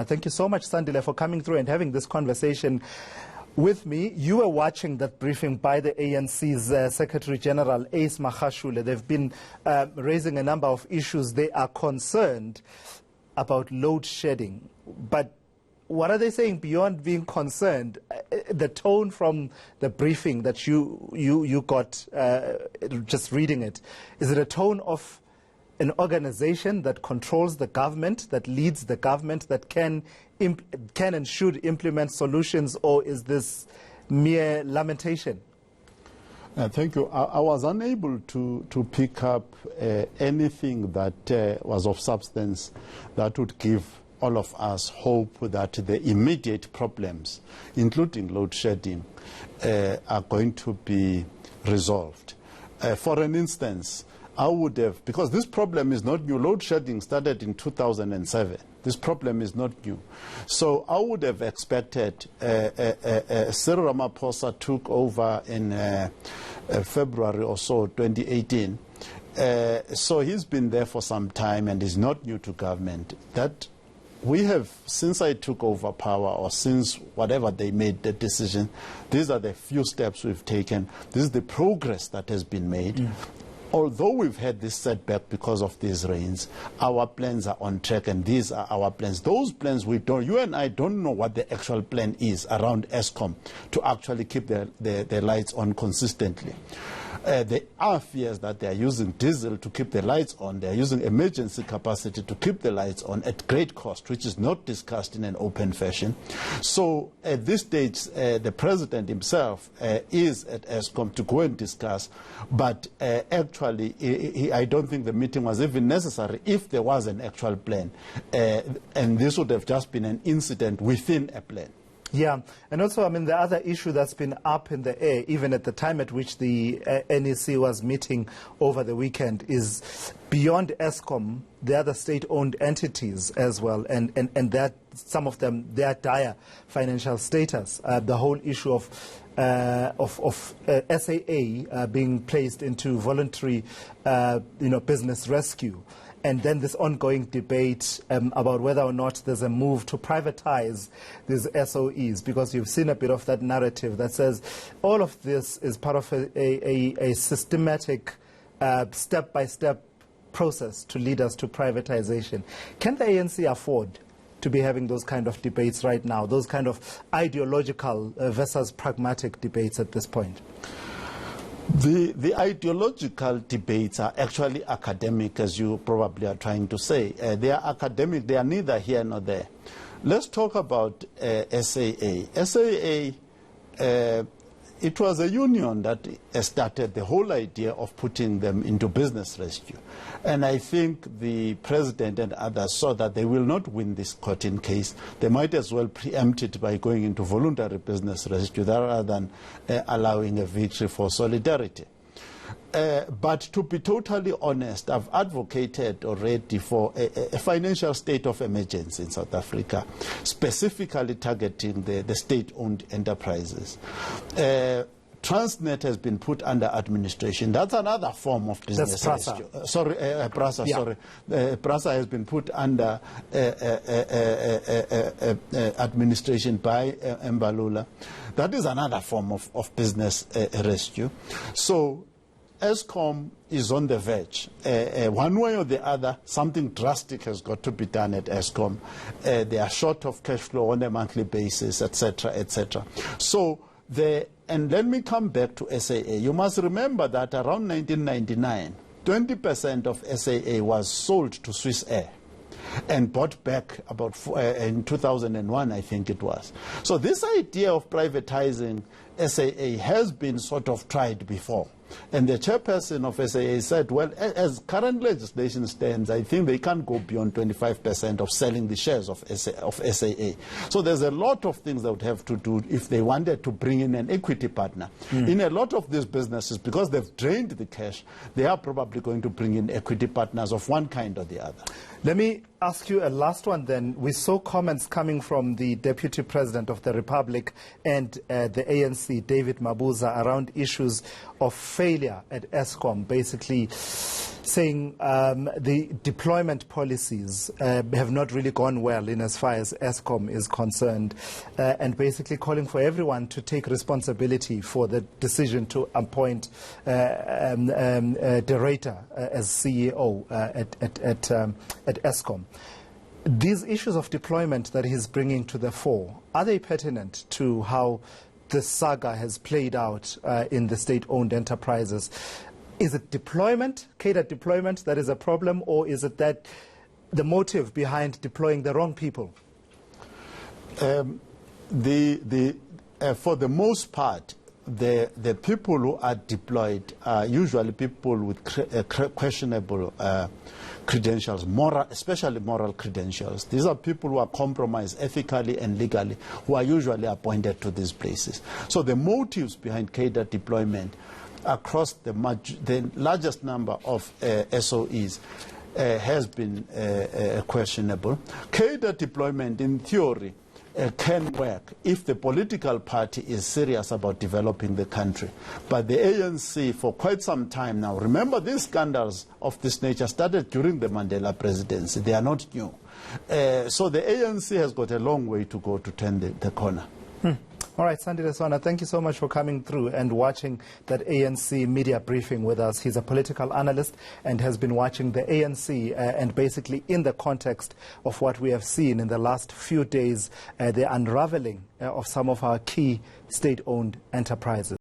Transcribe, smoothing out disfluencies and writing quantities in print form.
Thank you so much, Sandile, for coming through and having this conversation with me. You were watching that briefing by the ANC's Secretary General, Ace Magashule. They've been raising a number of issues. They are concerned about load shedding. But what are they saying beyond being concerned? The tone from the briefing that you got just reading it, is it a tone of an organization that controls the government, that leads the government, that can and should implement solutions, or is this mere lamentation? Thank you. I was unable to pick up anything that was of substance that would give all of us hope that the immediate problems, including load shedding, are going to be resolved. For an instance, I would have, because this problem is not new. Load shedding started in 2007. This problem is not new. So I would have expected Cyril Ramaphosa took over in February or so, 2018. So he's been there for some time and is not new to government. That we have, since I took over power, or since whatever they made the decision, these are the few steps we've taken. This is the progress that has been made. Although we've had this setback because of these rains, our plans are on track, and these are our plans. Those plans we don't, you and I don't know what the actual plan is around ESCOM to actually keep the lights on consistently. There are fears that they are using diesel to keep the lights on. They are using emergency capacity to keep the lights on at great cost, which is not discussed in an open fashion. So at this stage, the president himself is at ESCOM to go and discuss, but actually, I don't think the meeting was even necessary if there was an actual plan. And this would have just been an incident within a plan. Yeah, and also, I mean, the other issue that's been up in the air, even at the time at which the NEC was meeting over the weekend, is beyond ESCOM, the other state-owned entities as well, and that some of them, their dire financial status. The whole issue of SAA being placed into voluntary, business rescue. And then this ongoing debate about whether or not there's a move to privatize these SOEs, because you've seen a bit of that narrative that says all of this is part of a systematic, step-by-step process to lead us to privatization. Can the ANC afford to be having those kind of debates right now, those kind of ideological versus pragmatic debates at this point? The ideological debates are actually academic, as you probably are trying to say. They are academic. They are neither here nor there. Let's talk about SAA. SAA, it was a union that started the whole idea of putting them into business rescue. And I think the president and others saw that they will not win this court case. They might as well preempt it by going into voluntary business rescue rather than allowing a victory for solidarity. But to be totally honest, I've advocated already for a financial state of emergency in South Africa, specifically targeting the state-owned enterprises. Transnet has been put under administration. That's another form of business rescue. PRASA, yeah. Sorry. PRASA has been put under administration by Mbalula. That is another form of business rescue. So ESCOM is on the verge. One way or the other, something drastic has got to be done at ESCOM. They are short of cash flow on a monthly basis, etc., etc. So and let me come back to SAA. You must remember that around 1999, 20% of SAA was sold to Swiss Air and bought back about in 2001, I think it was. So this idea of privatizing SAA has been sort of tried before. And the chairperson of SAA said, well, as current legislation stands, I think they can't go beyond 25% of selling the shares of SAA. So there's a lot of things they would have to do if they wanted to bring in an equity partner. In a lot of these businesses, because they've drained the cash, they are probably going to bring in equity partners of one kind or the other. Let me ask you a last one then. We saw comments coming from the Deputy President of the Republic and the ANC, David Mabuza, around issues of failure at Eskom, basically saying the deployment policies have not really gone well in as far as Eskom is concerned, and basically calling for everyone to take responsibility for the decision to appoint De Ruyter as CEO at Eskom. These issues of deployment that he's bringing to the fore, are they pertinent to how the saga has played out in the state-owned enterprises? Is it deployment, cadre deployment, that is a problem, or is it that the motive behind deploying the wrong people? For the most part, the people who are deployed are usually people with questionable credentials, especially moral credentials. These are people who are compromised ethically and legally, who are usually appointed to these places. So the motives behind cadre deployment across the largest number of SOEs has been questionable. Cadre deployment, in theory, can work if the political party is serious about developing the country. But the ANC, for quite some time now, remember these scandals of this nature started during the Mandela presidency. They are not new. So the ANC has got a long way to go to turn the corner. All right, Sandile Swana, thank you so much for coming through and watching that ANC media briefing with us. He's a political analyst and has been watching the ANC and basically in the context of what we have seen in the last few days, the unraveling of some of our key state-owned enterprises.